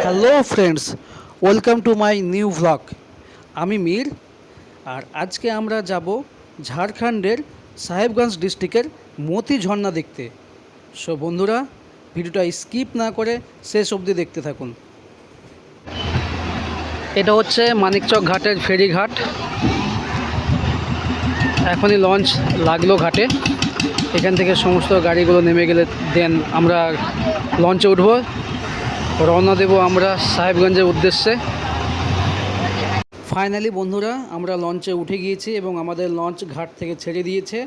Hello friends, welcome to my new vlog. আমি মীর, আর আজকে আমরা যাব ঝাড়খণ্ডের সাহেবগঞ্জ ডিস্ট্রিক্টের মতি ঝর্ণা দেখতে। সো বন্ধুরা, ভিডিওটা স্কিপ না করে শেষ অবধি দেখতে থাকুন। এটা হচ্ছে মানিকচক ঘাটের ফেরিঘাট। এখনই লঞ্চ লাগলো ঘাটে। এখান থেকে সমস্ত গাড়িগুলো নেমে গেলে দেন আমরা লঞ্চে উঠবো, রওনা দেব আমরা সাহেবগঞ্জের উদ্দেশ্যে। ফাইনালি বন্ধুরা, আমরা লঞ্চে উঠে গিয়েছি এবং আমাদের লঞ্চ ঘাট থেকে ছেড়ে দিয়েছে।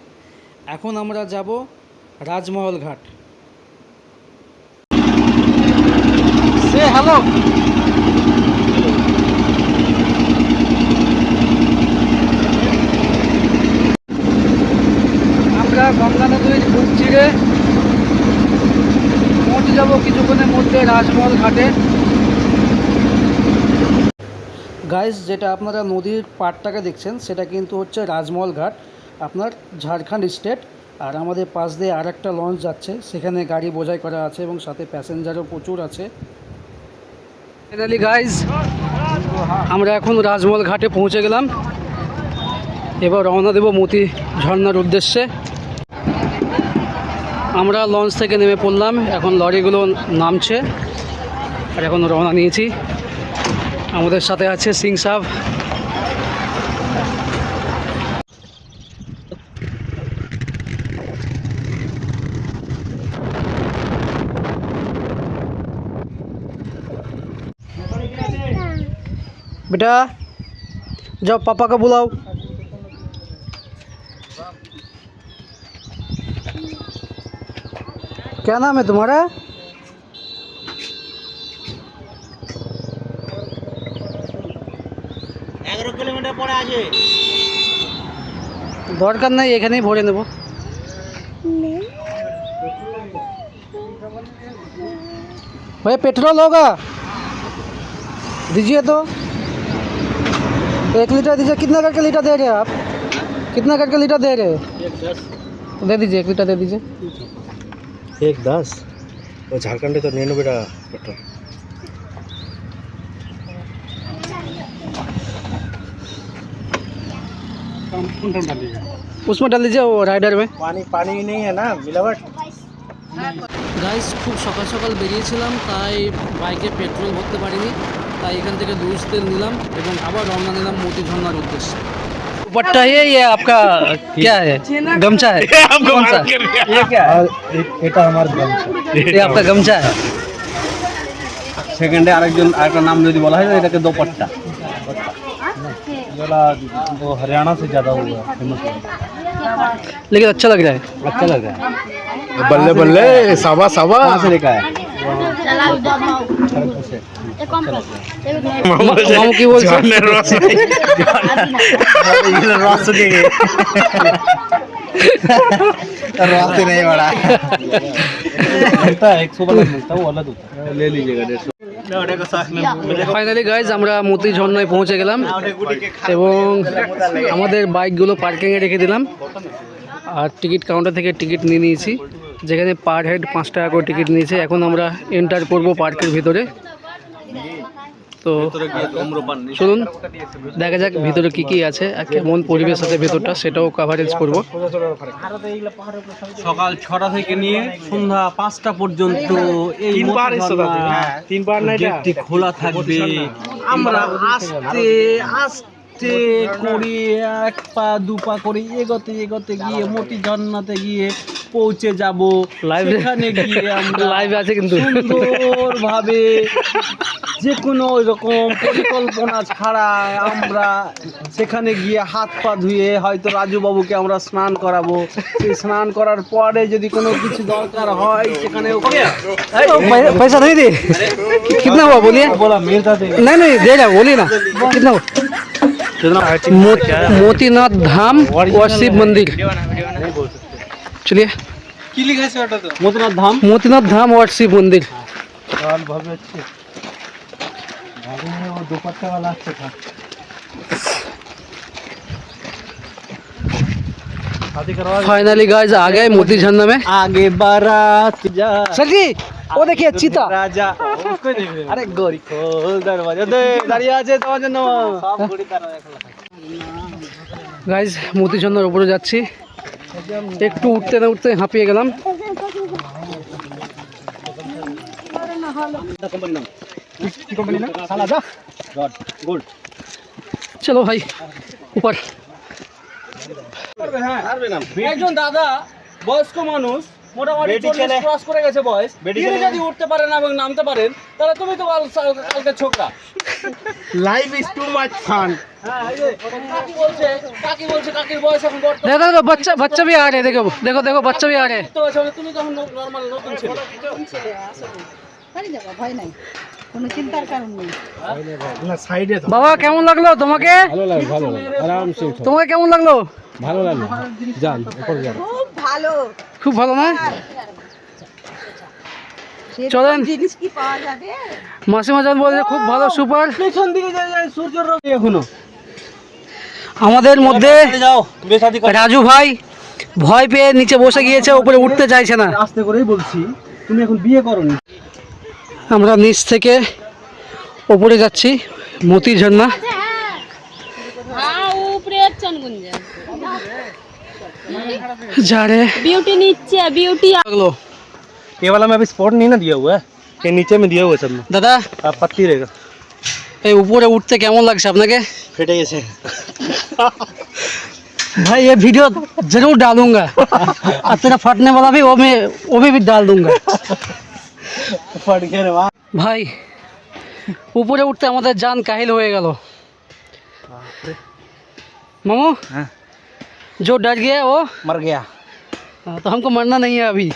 এখন আমরা যাব রাজমহল ঘাট। সে হ্যালো। আমরা গঙ্গা নদীর বুক চিরে পৌঁছে যাব কিছুক্ষণের মধ্যে রাজমহল ঘাটে। গাইস, যেটা আপনারা নদীর পাড়টাকে দেখছেন সেটা কিন্তু হচ্ছে রাজমহল ঘাট, আপনার ঝাড়খণ্ড স্টেট। আর আমাদের পাশ দিয়ে আর একটা লঞ্চ যাচ্ছে, সেখানে গাড়ি বোঝাই করা আছে এবং সাথে প্যাসেঞ্জারও প্রচুর আছে। ফাইনালি গাইস, আমরা এখন রাজমহল ঘাটে পৌঁছে গেলাম। এবার রওনা দেব মতি ঝর্ণার উদ্দেশ্যে। আমরা লঞ্চ থেকে নেমে পড়লাম, এখন লরিগুলো নামছে আর এখন রওনা নিয়েছি। আমাদের সাথে আছে সিং সাহেব। बेटा जाओ, पापा को बुलाओ। क्या नाम है तुम्हारा? 11 কিলোমিটার পরে আছে। দরকার নাই, এখানেই ভরে নেব। भाई पेट्रोल होगा, दीजिए तो 1 लीटर दीजिए। कितना करके लीटर दे रहे हैं आप? कितना करके लीटर दे रहे हैं? 1.10 दे दीजिए, 1 लीटर दे दीजिए। 1.10 वो झारखंडे तो 99 টাকা পেট্রোল। उसमें डाल दीजिए, वो राइडर में। পানি नहीं है ना मिलावट। গাইস, খুব সকাল সকাল বেরিয়েছিলাম, তাই বাইকে পেট্রোল ভরতে পারিনি, তাই এখান থেকে লুজ তেল নিলাম এবং আবার রওনা নিলাম মতি ঝর্ণার উদ্দেশ্যে। दुपट्टा है ये आपका? क्या है? गमछा है? कौन सा? ये क्या है? এটা আমার গামছা। ये आपका गमछा है? সেকেন্ডে আরেকটা নাম যদি বলা হয় এটাকে দোপাট্টা। वाला वो हरियाणा से ज़्यादा हुआ फेमस है। लेकिन अच्छा लग रहा है। अच्छा लग रहा है। बल्ले बल्ले सावा सावा कहाँ से लेकर आया? मामू की बोल रस नहीं बड़ा मिलता है 100 वाला मिलता है, वो अलग होता है, ले लीजिएगा 150। ফাইনালি গাইজ, আমরা মতি ঝর্ণায় পৌঁছে গেলাম এবং আমাদের বাইকগুলো পার্কিংয়ে রেখে দিলাম আর টিকিট কাউন্টার থেকে টিকিট নিয়ে নিয়েছি, যেখানে পার হেড 5 টাকা করে টিকিট নিয়েছে। এখন আমরা এন্টার করব পার্কের ভিতরে। তো চলুন দেখা যাক ভিতরে কি কি আছে আর কেমন পরিবেশ আছে ভেতরটা, সেটাও কাভারেজ করব। সকাল 6টা থেকে নিয়ে সন্ধ্যা 5টা পর্যন্ত এই গেটটি খোলা থাকবে। আমরা আস্তে আস্তে করে 1 পা 2 পা করে এগোতে এগোতে গিয়ে মতি ঝর্ণাতে গিয়ে পৌঁছে যাব। সেখানে গিয়ে আমরা লাইভ আছে কিন্তু সুন্দরভাবে যে কোনো রকম পরিকল্পনা ছাড়া আমরা সেখানে গিয়ে হাত পা ধুয়ে হয়তো রাজু বাবুকে আমরা স্নান করাবো। সেই স্নান করার পরে যদি কোনো কিছু দরকার হয় সেখানে पैसा नहीं दे। कितना हुआ बोलिए? बोला मिलता दे नहीं दे रहा, बोलिए ना कितना हुआ? मोतीनाथ धाम और शिव मंदिर। चलिए, কি লিখা আছে ওটা? তো মতিনাথ ধাম, मोतीनाथ धाम और शिव मंदिर। लाल भावे अच्छे भावे में वो दुपट्टा वाला अच्छा था। फाइनली गाइस आ गए मोती झरना में। आगे बारात जा सर जी ও দেখিয়ে চিতা। রাজা আরে গরি খোল দরওয়াজা দে, দাঁড়িয়ে আছে তোমার জন্য সব গুড়ি তার গাইজ মতিঝর্ণার উপরে যাচ্ছি, একটু উঠতে না উঠতে হাঁপিয়ে গেলাম। চলো ভাই উপর। একজন দাদা বয়স্ক মানুষ মোটামুটি 40 ক্রস করে গেছে বয়স, তিনি যদি উঠতে পারেন এবং নামতে পারেন তাহলে তুমি তো কালকে ছোকরা। Life is too much fun. হ্যাঁ এই যে কাকি বলছে কাকির বয়স এখন বর্তমানে देखो देखो बच्चा बच्चा भी आ रहे हैं, देखो देखो देखो बच्चा भी आ रहे हैं। তো তুমি তখন নরমাল নতুন ছিল। ভয় নাই, কোনো চিন্তার কারণ নেই। না সাইডে তো বাবা কেমন লাগলো তোমাকে? ভালো লাগে আরামসে তোমাকে কেমন লাগলো? ভালো লাগে। যান উপরে যান। খুব ভালো। খুব ভালো না? সেরকম চলেন। জিনিস কি পাওয়া যাবে? মাসিমা জান বলছে খুব ভালো, সুপার। পেছন দিকে যায় সূর্যের রবি এখনো। আমাদের মধ্যে যাও বেশাদি রাজু ভাই ভয় পেয়ে নিচে বসে গিয়েছে, উপরে উঠতে চাইছে না। আস্তে করেই বলছি, তুমি এখন বিয়ে করনি। আমরা নিচ থেকে উপরে যাচ্ছি মতিঝর্ণা। हाँ ऊपर चनगुंज जा रहे ब्यूटी नीचे ब्यूटी লাগলো ये वाला में अभी स्पॉट नहीं ना दिया हुआ है, ये नीचे में दिया हुआ है सब में। দাদা आप पत्ती रहेगा এই উপরে উঠতে কেমন লাগছে আপনাকে? फेटे जैसे भाई ये वीडियो जरूर डालूंगा और तेरा फटने वाला भी वो भी डाल दूंगा। फट गया रे वाह। ভাই উপরে উঠতে আমাদের জান কাহিল হয়ে গেল। मामू हाँ। जो डर गया वो मर गया। तो हमको मरना नहीं है अभी,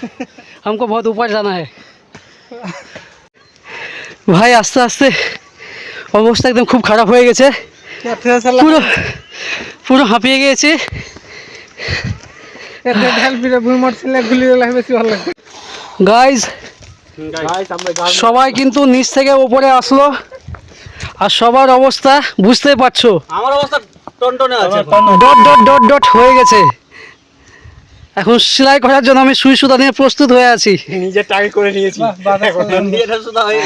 हमको बहुत ऊपर जाना है। ভাই আস্তে আস্তে অবস্থা একদম খুব খারাপ হয়ে গেছে, পুরো পুরো হাঁপিয়ে গিয়েছি। গাইজ সবাই কিন্তু নিচ থেকে উপরে আসলো আর সবার অবস্থা বুঝতেই পারছো, আমার অবস্থা টনটনে আছে। ডট ডট ডট ডট হয়ে গেছে। এখন সেলাই করার জন্য আমি সুই সুতা নিয়ে প্রস্তুত হয়ে আছি। নিজে টাই করে নিয়েছি, এটা সুদা হয়ে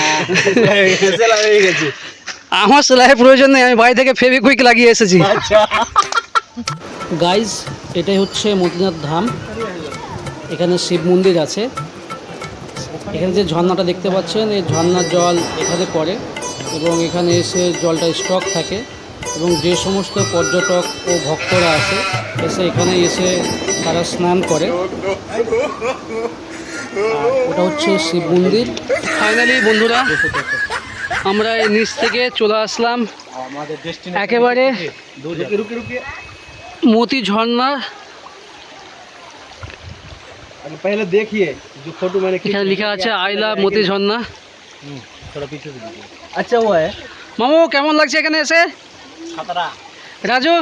সেলাই হয়ে গেছে। আমার সেলাইয়ের প্রয়োজন নেই, আমি বাড়ি থেকে ফেভিকুইক লাগিয়ে এসেছি। আচ্ছা গাইজ এটাই হচ্ছে মতিনাথ ধাম, এখানে শিব মন্দির আছে। এখানে যে ঝর্ণাটা দেখতে পাচ্ছেন, এই ঝর্ণার জল এখানে পড়ে এবং এখানে এসে জলটা স্টক থাকে এবং যে সমস্ত পর্যটক ও ভক্তরা আসে এসে এখানে এসে তারা স্নান করে। ওটা হচ্ছে শিব মন্দির। ফাইনালি বন্ধুরা আমরা এই নিচ থেকে চলে আসলাম একেবারে मोती झरना। पहले देखिए जो फोटो मैंने এখানে লেখা আছে আই লাভ मोती झरना। थोड़ा पीछे से देखिए। अच्छा हुआ है মামু কেমন লাগছে এখানে এসে? खतरा রাজু,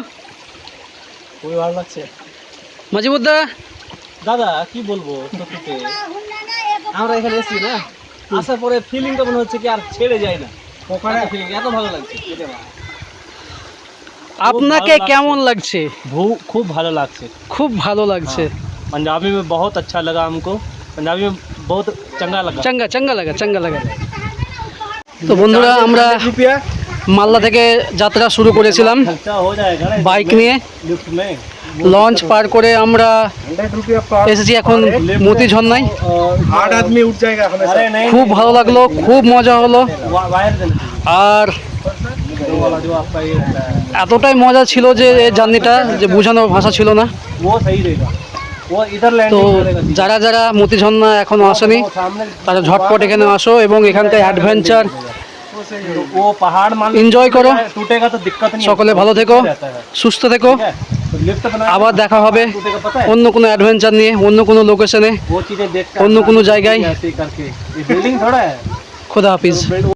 খুবই ভালো লাগছে। মাজিবুদ্দা, দাদা কি বলবো সত্যিতে, আমরা এখানে এসেছি না, আসার পরে ফিলিংটা মনে হচ্ছে কি আর ছেড়ে যায় না। ওখানে ফিলিং এত ভালো লাগছে। আপনাকে কেমন লাগছে? খুব ভালো লাগছে। খুব ভালো লাগছে। पंजाबी में बहुत अच्छा लगा हमको, पंजाबी में बहुत चंगा लगा। চাঙ্গা চাঙ্গা লাগা চাঙ্গা লাগা। তো বন্ধুরা আমরা মালদা থেকে যাত্রা শুরু করেছিলাম खर्चा हो जाएगा ना বাইক নিয়ে। लिफ्ट में। লঞ্চ পার করে আমরা এসেছি এখন मोती झरनाয়। 8 आदमी उठ जाएगा। अरे नहीं, খুব ভালো লাগলো, খুব মজা হলো। वायर আর जो आपका ये रहता है এতটাই মজা ছিল যে এই জার্নিটা যে বোঝানোর ভাষা ছিল না। वो सही रहेगा, वो इधर তো लैंडिंग करेगा। যারা যারা मोती झरना এখনো আসেনি তারা ঝটপট এখানে আসো এবং এখানকার অ্যাডভেঞ্চার वो पहाड़ मान এনজয় করো। टूटेगा तो दिक्कत नहीं है। সকলে ভালো থেকো, रहता है। সুস্থ থেকো। ठीक है? तो लिफ्ट बना আবার দেখা হবে टूटेगा पता है, অন্য কোনো অ্যাডভেঞ্চার নিয়ে, অন্য কোনো লোকেশনে, वो चीजें देख অন্য কোনো জায়গায়। ऐसे करके ये बिल्डिंग थोड़ा है। খোদা হাফিজ।